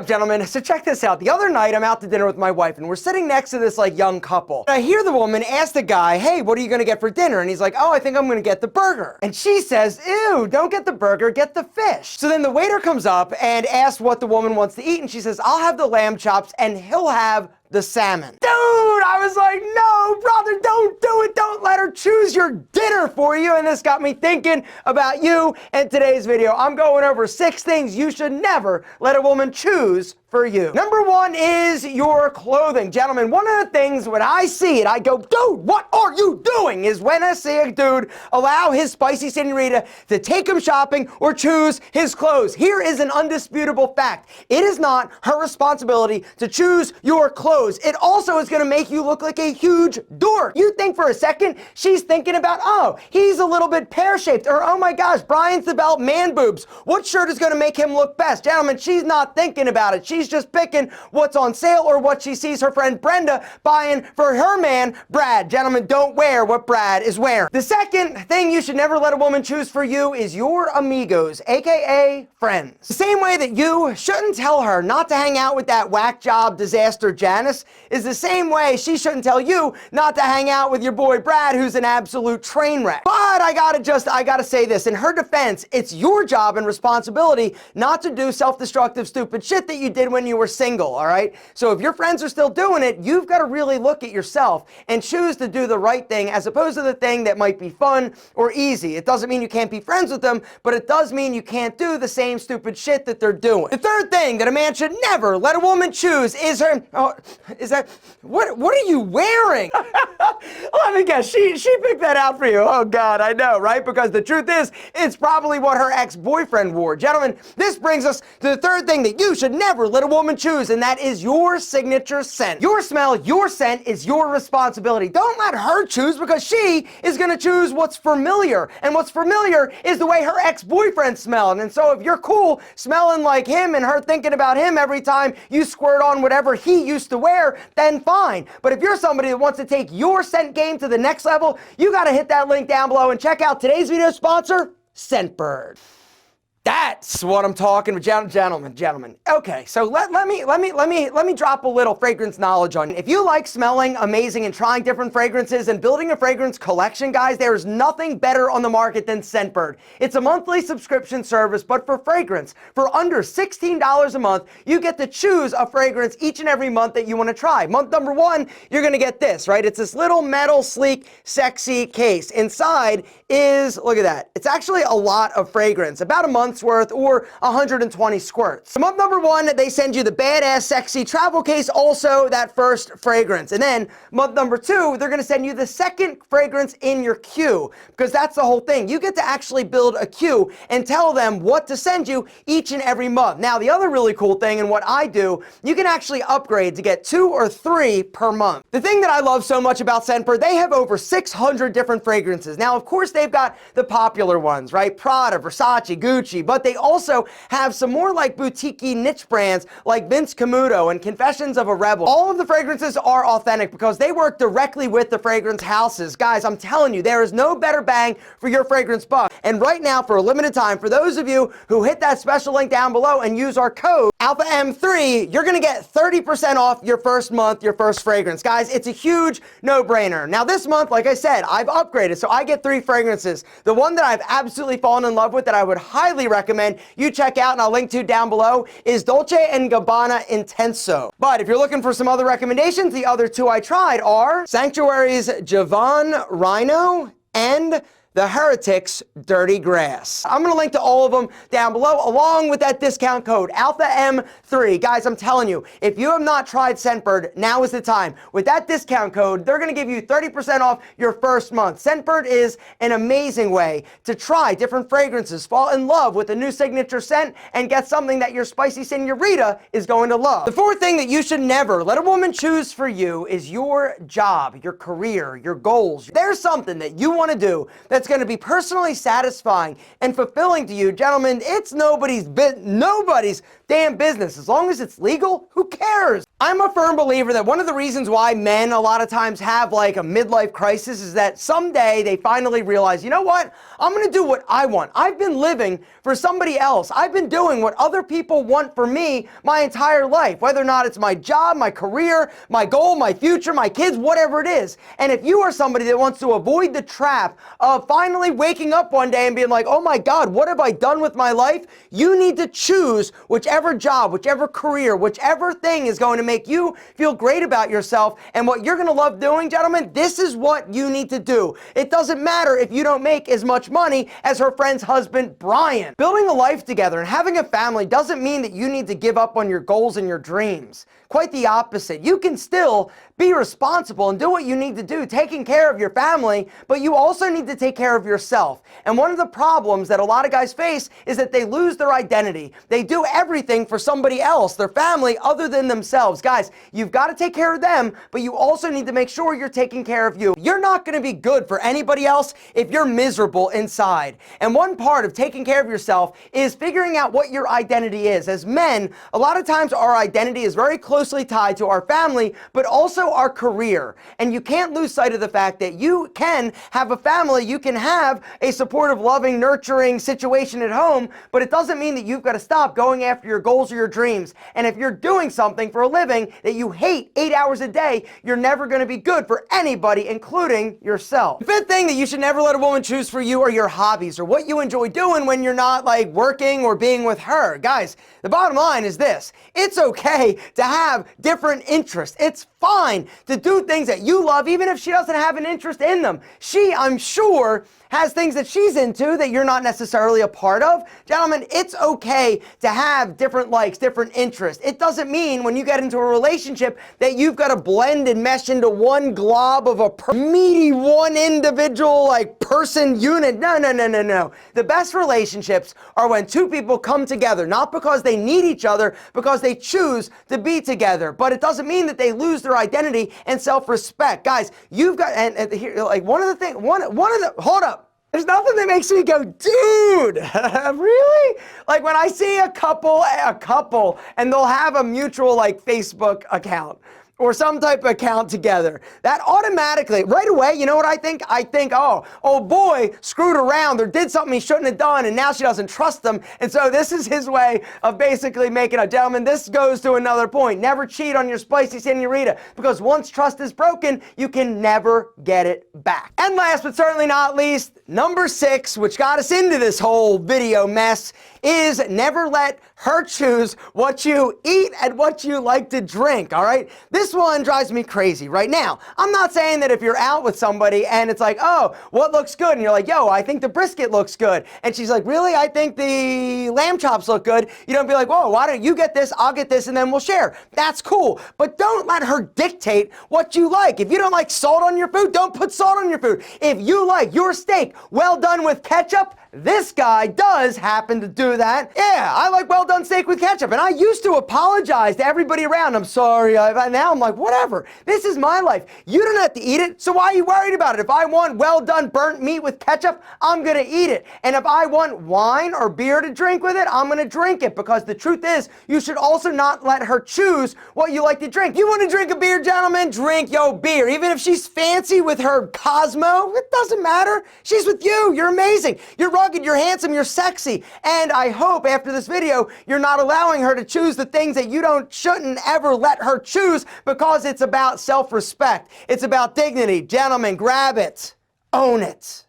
up, gentlemen? So check this out. The other night, I'm out to dinner with my wife, and we're sitting next to this like young couple. And I hear the woman ask the guy, hey, what are you gonna get for dinner? And he's like, oh, I think I'm gonna get the burger. And she says, ew, don't get the burger, get the fish. So then the waiter comes up and asks what the woman wants to eat, and she says, I'll have the lamb chops, and he'll have the salmon. Dude, I was like, no, brother, don't do it. Don't let her choose your dinner for you. And this got me thinking about you and today's video. I'm going over 6 things you should never let a woman choose for you. Number 1 is your clothing. Gentlemen, one of the things when I see it, I go, dude, what are you doing? Is when I see a dude allow his spicy senorita to take him shopping or choose his clothes. Here is an undisputable fact. It is not her responsibility to choose your clothes. It also is gonna make you look like a huge dork. You think for a second she's thinking about, oh, he's a little bit pear-shaped, or oh my gosh, Brian's about man boobs. What shirt is gonna make him look best? Gentlemen, she's not thinking about it. She's just picking what's on sale or what she sees her friend Brenda buying for her man, Brad. Gentlemen, don't wear what Brad is wearing. The second thing you should never let a woman choose for you is your amigos, aka friends. The same way that you shouldn't tell her not to hang out with that whack job disaster Janice is the same way she shouldn't tell you not to hang out with your boy Brad, who's an absolute train wreck. But I gotta say this, in her defense, it's your job and responsibility not to do self-destructive stupid shit that you did when you were single, all right? So if your friends are still doing it, you've got to really look at yourself and choose to do the right thing as opposed to the thing that might be fun or easy. It doesn't mean you can't be friends with them, but it does mean you can't do the same stupid shit that they're doing. The third thing that a man should never let a woman choose is her, what are you wearing? Let me guess, she picked that out for you. Oh God, I know, right? Because the truth is, it's probably what her ex-boyfriend wore. Gentlemen, this brings us to the third thing that you should never let a woman choose, and that is your signature scent. Your smell, your scent is your responsibility. Don't let her choose because she is gonna choose what's familiar, and what's familiar is the way her ex-boyfriend smelled. And so if you're cool smelling like him and her thinking about him every time you squirt on whatever he used to wear, then fine. But if you're somebody that wants to take your scent game to the next level, you gotta hit that link down below and check out today's video sponsor, Scentbird. That's what I'm talking about, gentlemen. Okay, so let me drop a little fragrance knowledge on you. If you like smelling amazing and trying different fragrances and building a fragrance collection, guys, there is nothing better on the market than Scentbird. It's a monthly subscription service, but for fragrance. For under $16 a month, you get to choose a fragrance each and every month that you want to try. Month number 1, you're gonna get this, right? It's this little metal, sleek, sexy case. Inside is, look at that. It's actually a lot of fragrance, about a month's worth or 120 squirts. So month number 1, they send you the badass, sexy travel case, also that first fragrance. And then month number 2, they're gonna send you the second fragrance in your queue, because that's the whole thing. You get to actually build a queue and tell them what to send you each and every month. Now, the other really cool thing, and what I do, you can actually upgrade to get 2 or 3 per month. The thing that I love so much about Scentbird, they have over 600 different fragrances. Now, of course, they've got the popular ones, right? Prada, Versace, Gucci, but they also have some more like boutique-y niche brands like Vince Camuto and Confessions of a Rebel. All of the fragrances are authentic because they work directly with the fragrance houses. Guys, I'm telling you, there is no better bang for your fragrance buck. And right now, for a limited time, for those of you who hit that special link down below and use our code ALPHAM3, you're gonna get 30% off your first month, your first fragrance. Guys, it's a huge no-brainer. Now this month, like I said, I've upgraded, so I get 3 fragrances. The one that I've absolutely fallen in love with that I would highly recommend you check out, and I'll link to down below, is Dolce&Gabbana Intenso. But if you're looking for some other recommendations, the other 2 I tried are Sanctuary's Javan, Rhino, and the Heretic's Dirty Grass. I'm gonna link to all of them down below, along with that discount code, ALPHAM3. Guys, I'm telling you, if you have not tried Scentbird, now is the time. With that discount code, they're gonna give you 30% off your first month. Scentbird is an amazing way to try different fragrances, fall in love with a new signature scent, and get something that your spicy senorita is going to love. The 4th thing that you should never let a woman choose for you is your job, your career, your goals. There's something that you wanna do that's going to be personally satisfying and fulfilling to you, gentlemen. It's nobody's damn business. As long as it's legal, who cares? I'm a firm believer that one of the reasons why men a lot of times have like a midlife crisis is that someday they finally realize, you know what? I'm gonna do what I want. I've been living for somebody else. I've been doing what other people want for me my entire life, whether or not it's my job, my career, my goal, my future, my kids, whatever it is. And if you are somebody that wants to avoid the trap of finally waking up one day and being like, oh my God, what have I done with my life? You need to choose whichever job, whichever career, whichever thing is going to make you feel great about yourself and what you're going to love doing, gentlemen. This is what you need to do. It doesn't matter if you don't make as much money as her friend's husband, Brian. Building a life together and having a family doesn't mean that you need to give up on your goals and your dreams. Quite the opposite. You can still be responsible and do what you need to do, taking care of your family, but you also need to take care of yourself. And one of the problems that a lot of guys face is that they lose their identity. They do everything for somebody else, their family, other than themselves. Guys, you've got to take care of them, but you also need to make sure you're taking care of you. You're not going to be good for anybody else if you're miserable inside. And one part of taking care of yourself is figuring out what your identity is. As men, a lot of times our identity is very closely tied to our family, but also our career. And you can't lose sight of the fact that you can have a family, you can have a supportive, loving, nurturing situation at home, but it doesn't mean that you've got to stop going after your goals or your dreams. And if you're doing something for a living that you hate 8 hours a day, you're never going to be good for anybody, including yourself. The fifth thing that you should never let a woman choose for you are your hobbies, or what you enjoy doing when you're not like working or being with her. Guys, the bottom line is this: it's okay to have different interests. It's fine to do things that you love, even if she doesn't have an interest in them. She, I'm sure, has things that she's into that you're not necessarily a part of. Gentlemen, it's okay to have different likes, different interests. It doesn't mean when you get into a relationship that you've got to blend and mesh into one glob of a meaty, one individual like person unit. No, no, no, no, no. The best relationships are when two people come together, not because they need each other, because they choose to be together. But it doesn't mean that they lose their identity and self-respect. Guys, you've got, and here, like one of the things, hold up. There's nothing that makes me go, dude, really? Like when I see a couple, and they'll have a mutual like Facebook account or some type of account together, that automatically, right away, you know what I think? I think, oh boy, screwed around or did something he shouldn't have done, and now she doesn't trust him. And so this is his way of basically making a gentleman. This goes to another point. Never cheat on your spicy senorita, because once trust is broken, you can never get it back. And last but certainly not least, number 6, which got us into this whole video mess, is never let her choose what you eat and what you like to drink, all right? This one drives me crazy right now. I'm not saying that if you're out with somebody and it's like, oh, what looks good? And you're like, yo, I think the brisket looks good. And she's like, really? I think the lamb chops look good. You don't be like, whoa, why don't you get this? I'll get this, and then we'll share. That's cool. But don't let her dictate what you like. If you don't like salt on your food, don't put salt on your food. If you like your steak well done with ketchup, this guy does happen to do that. Yeah, I like well done steak with ketchup. And I used to apologize to everybody around. I'm sorry. Now I'm like, whatever. This is my life. You don't have to eat it, so why are you worried about it? If I want well done burnt meat with ketchup, I'm going to eat it. And if I want wine or beer to drink with it, I'm going to drink it. Because the truth is, you should also not let her choose what you like to drink. You want to drink a beer, gentlemen? Drink your beer. Even if she's fancy with her Cosmo, it doesn't matter. She's with you. You're amazing. You're rugged, you're handsome, you're sexy. And I hope after this video, you're not allowing her to choose the things that you shouldn't ever let her choose, because it's about self-respect. It's about dignity. Gentlemen, grab it. Own it.